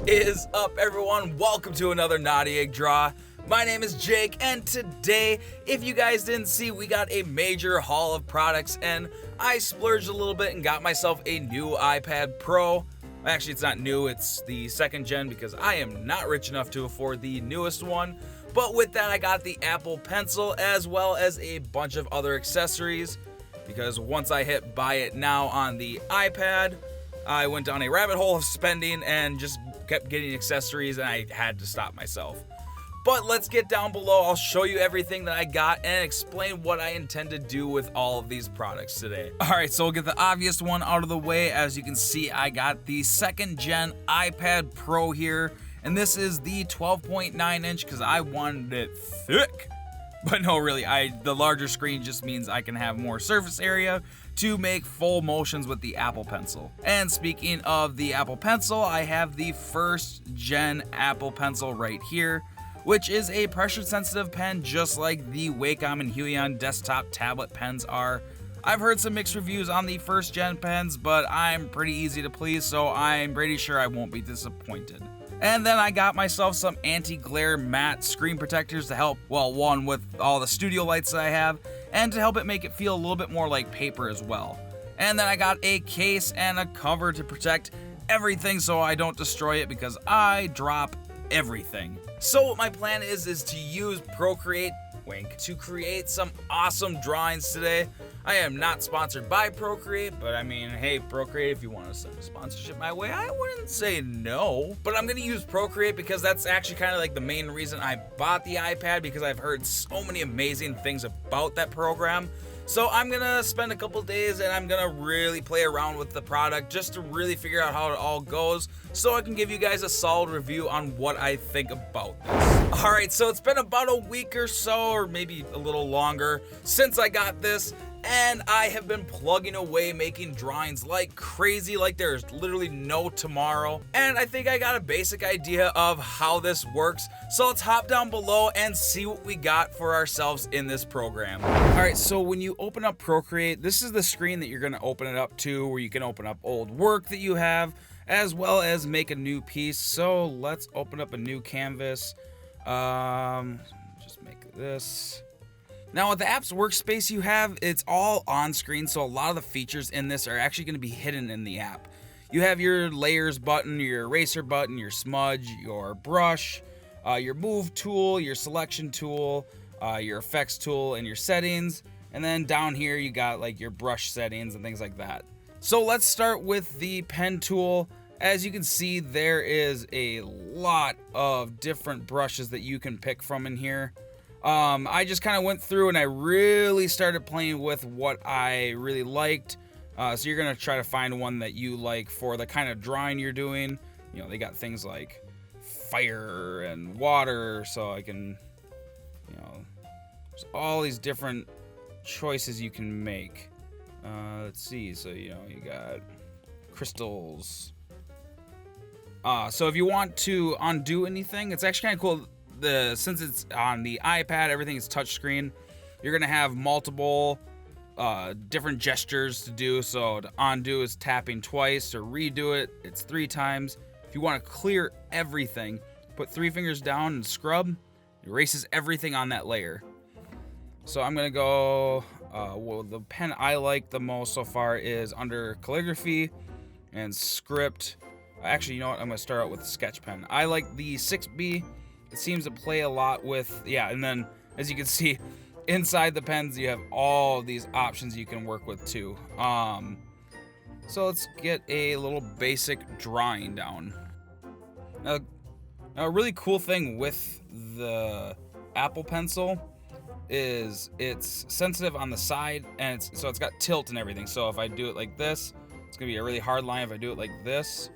Is up, everyone? Welcome to another Naughty Egg Draw. My name is Jake, and today, if you guys didn't see, we got a major haul of products, and I splurged a little bit and got myself a new iPad Pro. Actually, it's not new, it's the second gen because I am not rich enough to afford the newest one. But with that, I got the Apple Pencil as well as a bunch of other accessories, because once I hit buy it now on the iPad, I went down a rabbit hole of spending and just kept getting accessories, and I had to stop myself. But let's get down below. I'll show you everything that I got and explain what I intend to do with all of these products today. Alright, so we'll get the obvious one out of the way. As you can see, I got the second gen iPad Pro here, and this is the 12.9 inch because I wanted it thick. But no, really, the larger screen just means I can have more surface area to make full motions with the Apple Pencil. And speaking of the Apple Pencil, I have the first gen Apple Pencil right here, which is a pressure-sensitive pen just like the Wacom and Huion desktop tablet pens are. I've heard some mixed reviews on the first gen pens, but I'm pretty easy to please, so I'm pretty sure I won't be disappointed. And then I got myself some anti-glare matte screen protectors to help, well, one with all the studio lights that I have, and to help it make it feel a little bit more like paper as well. And then I got a case and a cover to protect everything so I don't destroy it because I drop everything. So what my plan is to use Procreate, wink, to create some awesome drawings today. I am not sponsored by Procreate, but I mean, hey, Procreate, if you want to send a sponsorship my way, I wouldn't say no. But I'm going to use Procreate because that's actually kind of like the main reason I bought the iPad, because I've heard so many amazing things about that program. So I'm going to spend a couple days and I'm going to really play around with the product just to really figure out how it all goes so I can give you guys a solid review on what I think about this. Alright, so it's been about a week or so, or maybe a little longer, since I got this. And I have been plugging away making drawings like crazy, like there's literally no tomorrow. And I think I got a basic idea of how this works. So let's hop down below and see what we got for ourselves in this program. Alright, so when you open up Procreate, this is the screen that you're going to open it up to, where you can open up old work that you have, as well as make a new piece. So let's open up a new canvas. Just make this. Now with the app's workspace you have, it's all on screen, so a lot of the features in this are actually going to be hidden in the app. You have your layers button, your eraser button, your smudge, your brush, your move tool, your selection tool, your effects tool, and your settings. And then down here you got like your brush settings and things like that. So let's start with the pen tool. As you can see, there is a lot of different brushes that you can pick from in here. I just kind of went through and I really started playing with what I really liked. So you're going to try to find one that you like for the kind of drawing you're doing. You know, they got things like fire and water, so I can, you know, there's all these different choices you can make. Let's see, so, you know, you got crystals. So if you want to undo anything, it's actually kind of cool. Since it's on the iPad, everything is touchscreen. You're gonna have multiple different gestures to do. So to undo is tapping twice, or redo it, it's 3 times. If you want to clear everything, put 3 fingers down and scrub. It erases everything on that layer. So I'm gonna go. Well, the pen I like the most so far is under calligraphy and script. Actually, you know what? I'm gonna start out with the sketch pen. I like the 6B. It seems to play a lot with, yeah, and then as you can see inside the pens you have all these options you can work with too. So let's get a little basic drawing down. Now a really cool thing with the Apple Pencil is it's sensitive on the side, and so it's got tilt and everything. So if I do it like this, it's gonna be a really hard line. If I do it like this,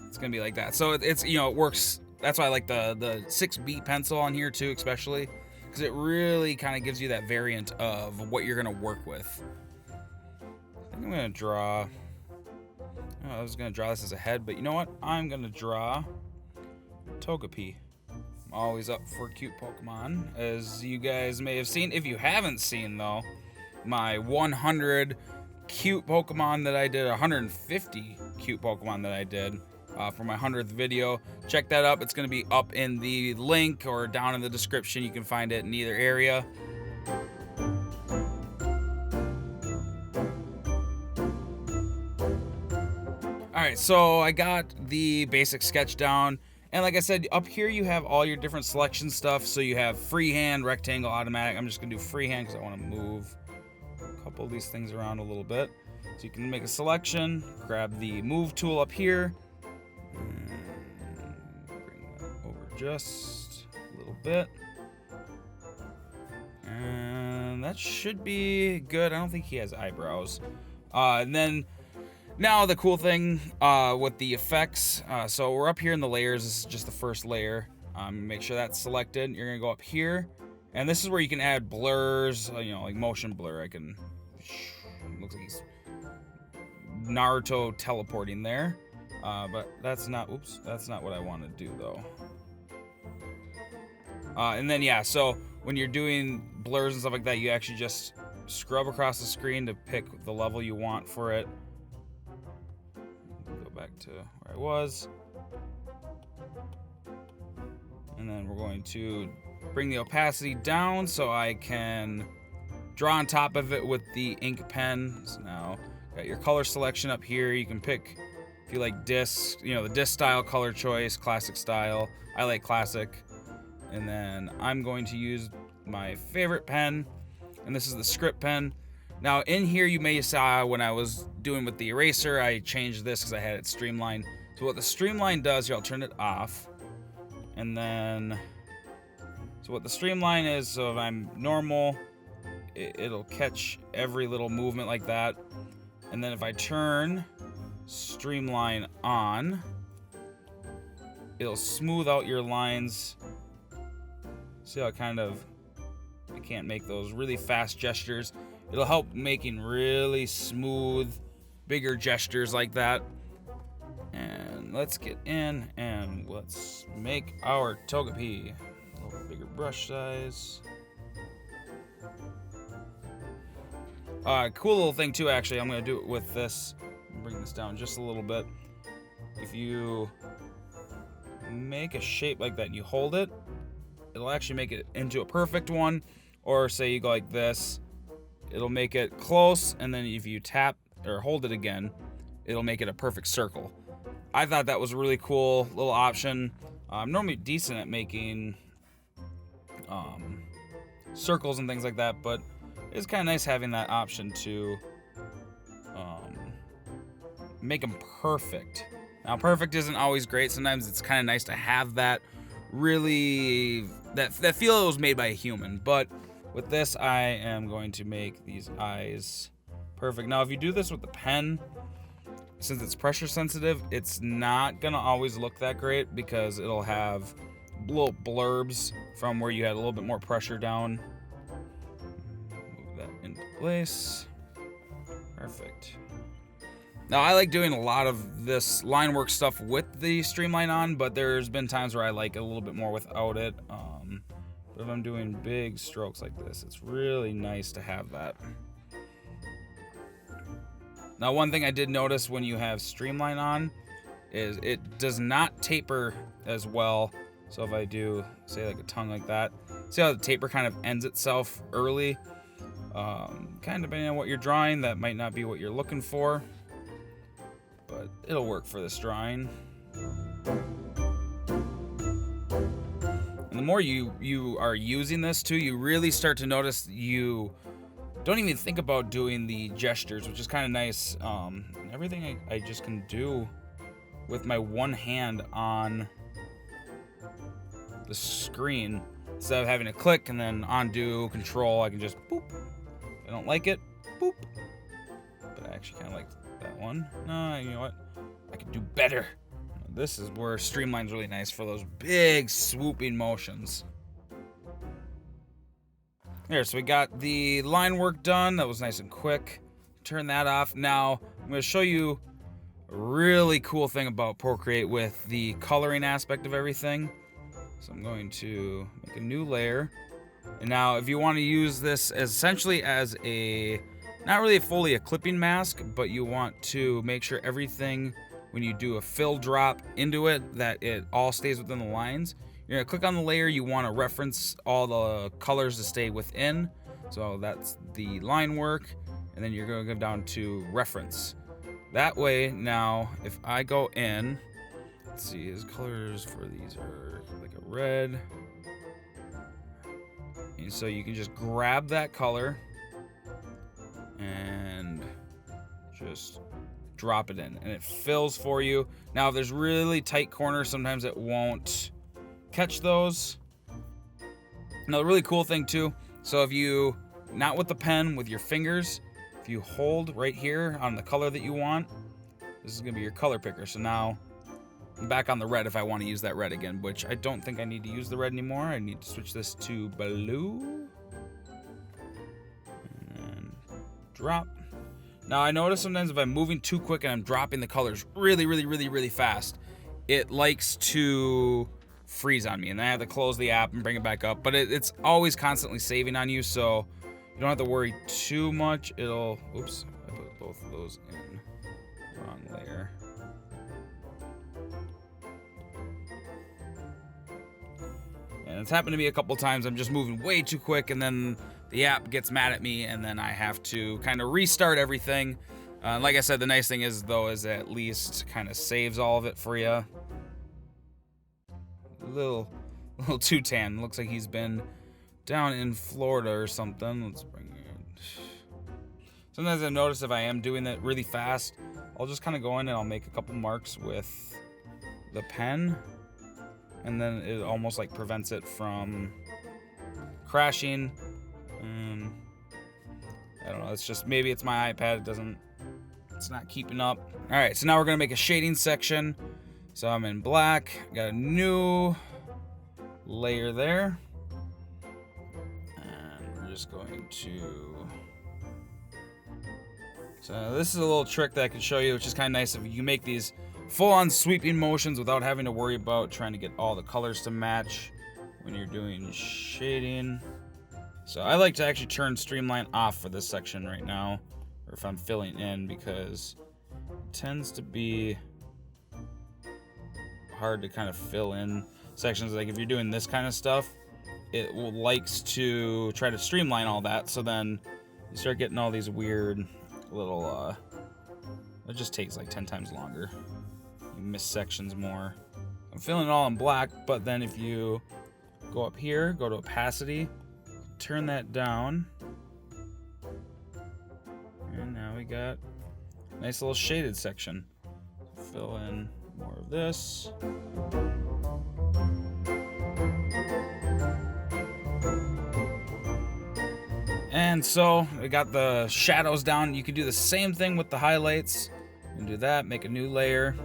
it's gonna be like that. So it's, you know, it works. That's why I like the 6B pencil on here too, especially because it really kind of gives you that variant of what you're going to work with. I think I'm going to draw. Oh, I was going to draw this as a head, but you know what? I'm going to draw Togepi. I'm always up for cute Pokemon, as you guys may have seen. If you haven't seen, though, my 100 cute Pokemon that I did, 150 cute Pokemon that I did, for my 100th video. Check that up. It's going to be up in the link or down in the description. You can find it in either area. Alright, so I got the basic sketch down, and like I said, up here you have all your different selection stuff. So you have freehand, rectangle, automatic. I'm just going to do freehand because I want to move a couple of these things around a little bit. So you can make a selection, grab the move tool up here, and bring that over just a little bit. And that should be good. I don't think he has eyebrows. And then now the cool thing with the effects, so we're up here in the layers. This is just the first layer. Make sure that's selected. You're gonna go up here, and this is where you can add blurs, like motion blur. Looks like he's Naruto teleporting there, but that's not what I want to do though. And then yeah, so when you're doing blurs and stuff like that, you actually just scrub across the screen to pick the level you want for it. Go back to where I was, and then we're going to bring the opacity down so I can draw on top of it with the ink pen. So now got your color selection up here. You can pick if you like disc, the disc style color choice, classic style. I like classic. And then I'm going to use my favorite pen, and this is the script pen. Now in here you may saw when I was doing with the eraser, I changed this because I had it streamlined. So what the streamline does here, I'll turn it off. And then, so what the streamline is, so if I'm normal, it'll catch every little movement like that. And then if I turn streamline on, it'll smooth out your lines. See how I can't make those really fast gestures. It'll help making really smooth, bigger gestures like that. And let's get in and let's make our Togepi. A little bigger brush size. Cool little thing too, actually, I'm going to do it with this. Bring this down just a little bit. If you make a shape like that and you hold it, it'll actually make it into a perfect one. Or say you go like this, it'll make it close, and then if you tap or hold it again, it'll make it a perfect circle. I thought that was a really cool little option. I'm normally decent at making circles and things like that, but it's kind of nice having that option to make them perfect. Now, perfect isn't always great. Sometimes it's kind of nice to have that really, that feel it was made by a human. But with this, I am going to make these eyes perfect. Now, if you do this with the pen, since it's pressure sensitive, it's not gonna always look that great because it'll have little blurbs from where you had a little bit more pressure down. Move that into place. Perfect. Now, I like doing a lot of this line work stuff with the streamline on, but there's been times where I like it a little bit more without it. But if I'm doing big strokes like this, it's really nice to have that. Now, one thing I did notice when you have streamline on is it does not taper as well. So if I do, say, like a tongue like that, see how the taper kind of ends itself early? Kind of depending on what you're drawing, that might not be what you're looking for, but it'll work for this drawing. And the more you are using this too, you really start to notice you don't even think about doing the gestures, which is kind of nice. Everything I just can do with my one hand on the screen, instead of having to click and then undo, control, I can just boop. If I don't like it, boop. But I actually kind of like that one. No, you know what? I can do better. This is where streamline's really nice for those big swooping motions. There, so we got the line work done. That was nice and quick. Turn that off. Now, I'm going to show you a really cool thing about Procreate with the coloring aspect of everything. So I'm going to make a new layer. And now, if you want to use this essentially as a, not really fully a clipping mask, but you want to make sure everything when you do a fill drop into it, that it all stays within the lines. You're gonna click on the layer you want to reference all the colors to stay within. So that's the line work, and then you're gonna go down to reference. That way, now if I go in, let's see, his colors for these are like a red. And so you can just grab that color and just drop it in, and it fills for you. Now, if there's really tight corners, sometimes it won't catch those. Now, the really cool thing too, so if you, not with the pen, with your fingers, if you hold right here on the color that you want, this is gonna be your color picker. So now I'm back on the red if I want to use that red again, which I don't think I need to use the red anymore. I need to switch this to blue. And then drop. Now I notice sometimes if I'm moving too quick and I'm dropping the colors really fast, it likes to freeze on me, and then I have to close the app and bring it back up. But it's always constantly saving on you, so you don't have to worry too much. It'll, oops, I put both of those in the wrong layer. And it's happened to me a couple times. I'm just moving way too quick, and then the app gets mad at me, and then I have to kind of restart everything. Like I said, the nice thing is, though, is at least kind of saves all of it for you. A little too tan. Looks like he's been down in Florida or something. Let's bring it. Sometimes I've noticed if I am doing that really fast, I'll just kind of go in and I'll make a couple marks with the pen, and then it almost like prevents it from crashing. I don't know, it's just, maybe it's my iPad, it's not keeping up. All right, so now we're gonna make a shading section. So I'm in black, got a new layer there. And we're just going to, so this is a little trick that I can show you, which is kind of nice. If you make these full-on sweeping motions without having to worry about trying to get all the colors to match when you're doing shading. So I like to actually turn streamline off for this section right now, or if I'm filling in, because it tends to be hard to kind of fill in sections. Like if you're doing this kind of stuff, it likes to try to streamline all that, so then you start getting all these weird little, it just takes like 10 times longer. You miss sections more. I'm filling it all in black, but then if you go up here, go to opacity, turn that down, and now we got a nice little shaded section. Fill in more of this. And so we got the shadows down. You can do the same thing with the highlights. You can do that, make a new layer.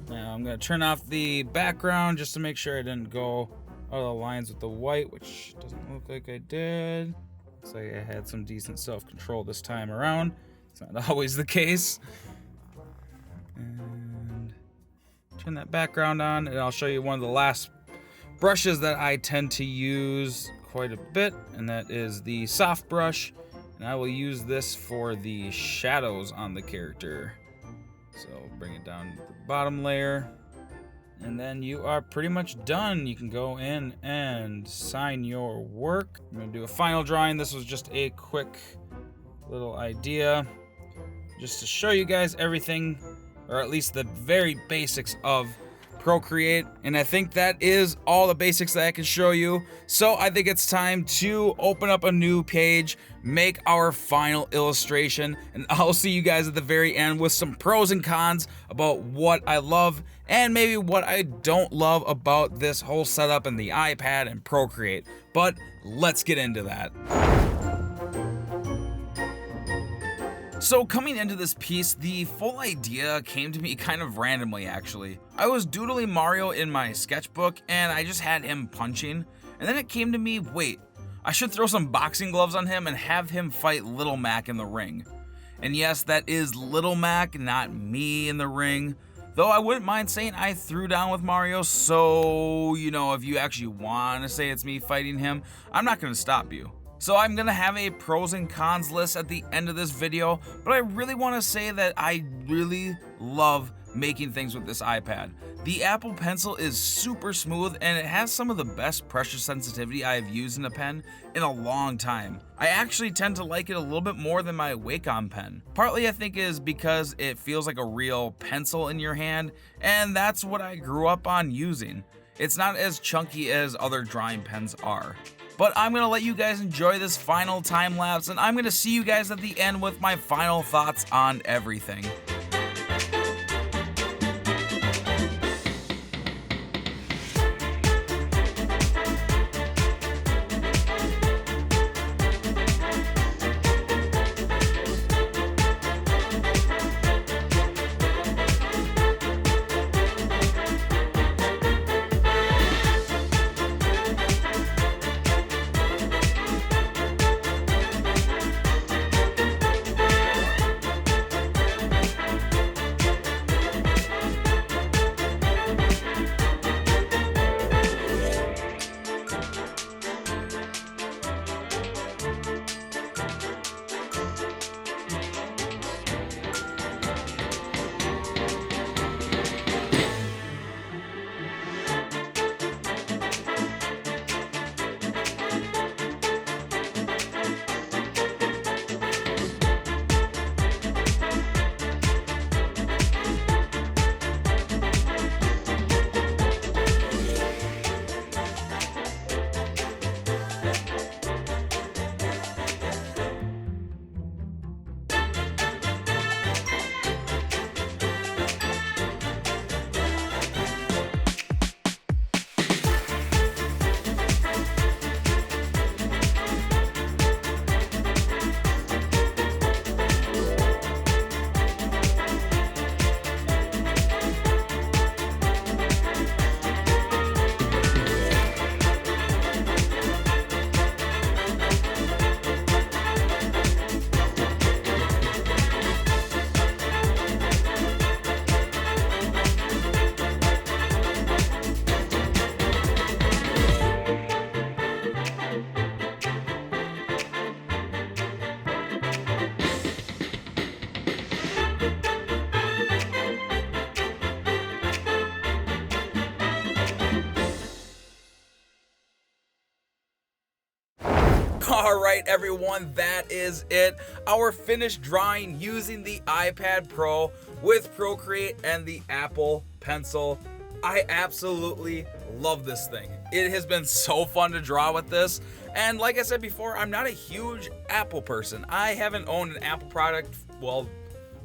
I'm gonna turn off the background just to make sure I didn't go out of the lines with the white, which doesn't look like I did. Looks like I had some decent self-control this time around. It's not always the case. And turn that background on, and I'll show you one of the last brushes that I tend to use quite a bit, and that is the soft brush. And I will use this for the shadows on the character. So bring it down to the bottom layer, and then you are pretty much done. You can go in and sign your work. I'm gonna do a final drawing. This was just a quick little idea just to show you guys everything, or at least the very basics of Procreate. And I think that is all the basics that I can show you. So I think it's time to open up a new page, make our final illustration, and I'll see you guys at the very end with some pros and cons about what I love and maybe what I don't love about this whole setup and the iPad and Procreate. But let's get into that. So coming into this piece, the full idea came to me kind of randomly, actually. I was doodling Mario in my sketchbook, and I just had him punching, and then it came to me, wait, I should throw some boxing gloves on him and have him fight Little Mac in the ring. And yes, that is Little Mac, not me in the ring. Though I wouldn't mind saying I threw down with Mario, so, you know, if you actually want to say it's me fighting him, I'm not going to stop you. So I'm gonna have a pros and cons list at the end of this video, but I really wanna say that I really love making things with this iPad. The Apple Pencil is super smooth and it has some of the best pressure sensitivity I have used in a pen in a long time. I actually tend to like it a little bit more than my Wacom pen. Partly I think is because it feels like a real pencil in your hand, and that's what I grew up on using. It's not as chunky as other drawing pens are. But I'm gonna let you guys enjoy this final time lapse, and I'm gonna see you guys at the end with my final thoughts on everything. Alright everyone, that is it. Our finished drawing using the iPad Pro with Procreate and the Apple Pencil. I absolutely love this thing. It has been so fun to draw with this. And like I said before, I'm not a huge Apple person. I haven't owned an Apple product, well,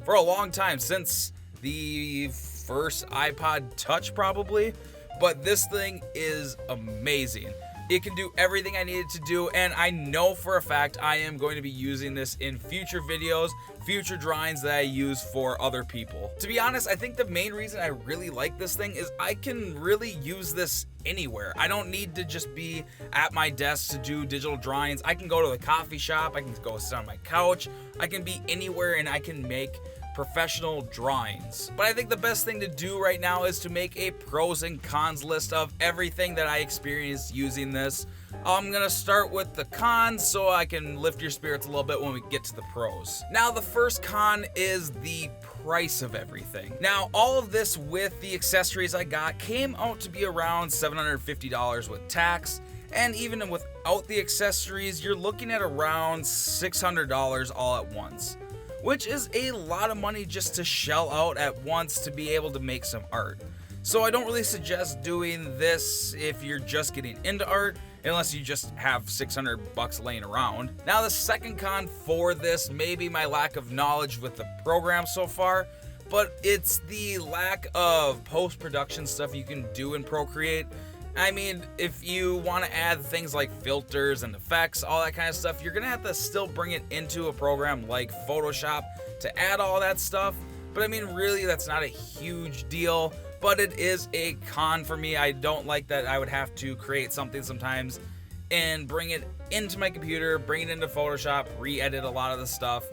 for a long time, since the first iPod Touch probably. But this thing is amazing. It can do everything I needed to do, and I know for a fact I am going to be using this in future videos, future drawings that I use for other people. To be honest, I think the main reason I really like this thing is I can really use this anywhere. I don't need to just be at my desk to do digital drawings. I can go to the coffee shop, I can go sit on my couch, I can be anywhere and I can make professional drawings. But I think the best thing to do right now is to make a pros and cons list of everything that I experienced using this. I'm gonna start with the cons so I can lift your spirits a little bit when we get to the pros. Now the first con is the price of everything. Now all of this with the accessories I got came out to be around $750 with tax, and even without the accessories you're looking at around $600 all at once, which is a lot of money just to shell out at once to be able to make some art. So I don't really suggest doing this if you're just getting into art, unless you just have $600 laying around. Now the second con for this may be my lack of knowledge with the program so far, but it's the lack of post-production stuff you can do in Procreate. I mean, if you want to add things like filters and effects, all that kind of stuff, you're gonna have to still bring it into a program like Photoshop to add all that stuff. But I mean, really, that's not a huge deal, but it is a con for me. I don't like that I would have to create something sometimes and bring it into my computer, bring it into Photoshop, re-edit a lot of the stuff.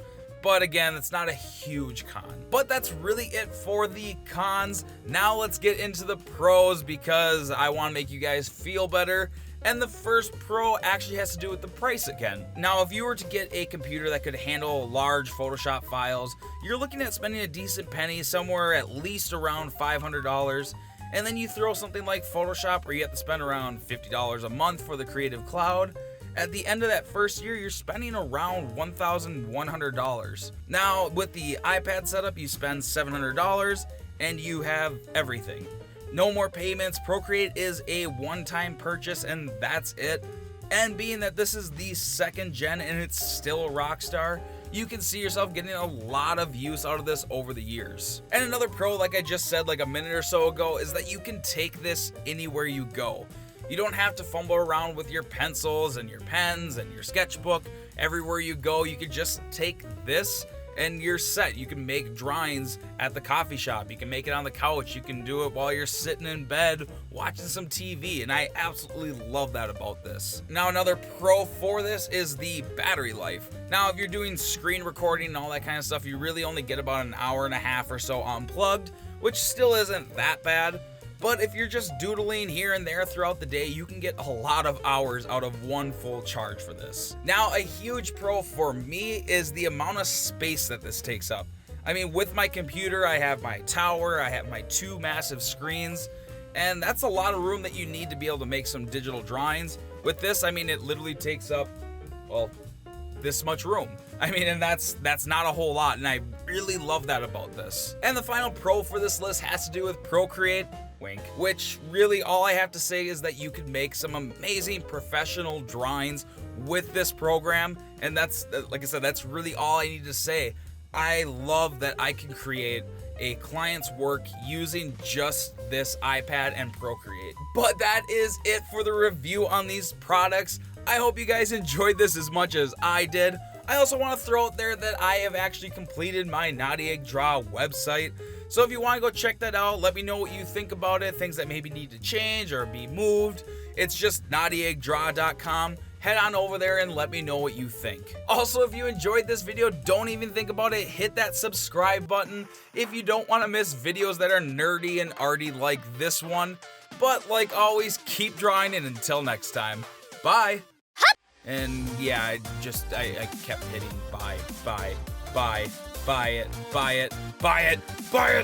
But again, it's not a huge con. But that's really it for the cons. Now let's get into the pros because I want to make you guys feel better And the first pro actually has to do with the price again. Now, if you were to get a computer that could handle large Photoshop files, you're looking at spending a decent penny, somewhere at least around $500. And then you throw something like Photoshop where you have to spend around $50 a month for the Creative Cloud. At the end of that first year, you're spending around $1,100. Now, with the iPad setup, you spend $700 and you have everything. No more payments. Procreate is a one-time purchase and that's it. And being that this is the second gen and it's still a rock star, you can see yourself getting a lot of use out of this over the years. And another pro, like I just said like a minute or so ago, is that you can take this anywhere you go. You don't have to fumble around with your pencils and your pens and your sketchbook. Everywhere you go, you can just take this and you're set. You can make drawings at the coffee shop. You can make it on the couch. You can do it while you're sitting in bed watching some TV, and I absolutely love that about this. Now, another pro for this is the battery life. Now, if you're doing screen recording and all that kind of stuff, you really only get about an hour and a half or so unplugged, which still isn't that bad. But if you're just doodling here and there throughout the day, you can get a lot of hours out of one full charge for this. Now, a huge pro for me is the amount of space that this takes up. I mean, with my computer, I have my tower, I have my 2 massive screens, and that's a lot of room that you need to be able to make some digital drawings. With this, I mean, it literally takes up, well, this much room. I mean, and that's not a whole lot, and I really love that about this. And the final pro for this list has to do with Procreate, wink, which really all I have to say is that you can make some amazing professional drawings with this program, and that's, like I said, that's really all I need to say. I love that I can create a client's work using just this iPad and Procreate. But that is it for the review on these products. I hope you guys enjoyed this as much as I did. I also want to throw out there that I have actually completed my Naughty Egg Draw website. So if you want to go check that out, let me know what you think about it, things that maybe need to change or be moved. It's just naughtyeggdraw.com. Head on over there and let me know what you think. Also, if you enjoyed this video, don't even think about it. Hit that subscribe button if you don't want to miss videos that are nerdy and arty like this one. But like always, keep drawing, and until next time, bye. And yeah, I kept hitting buy it.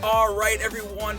All right, everyone.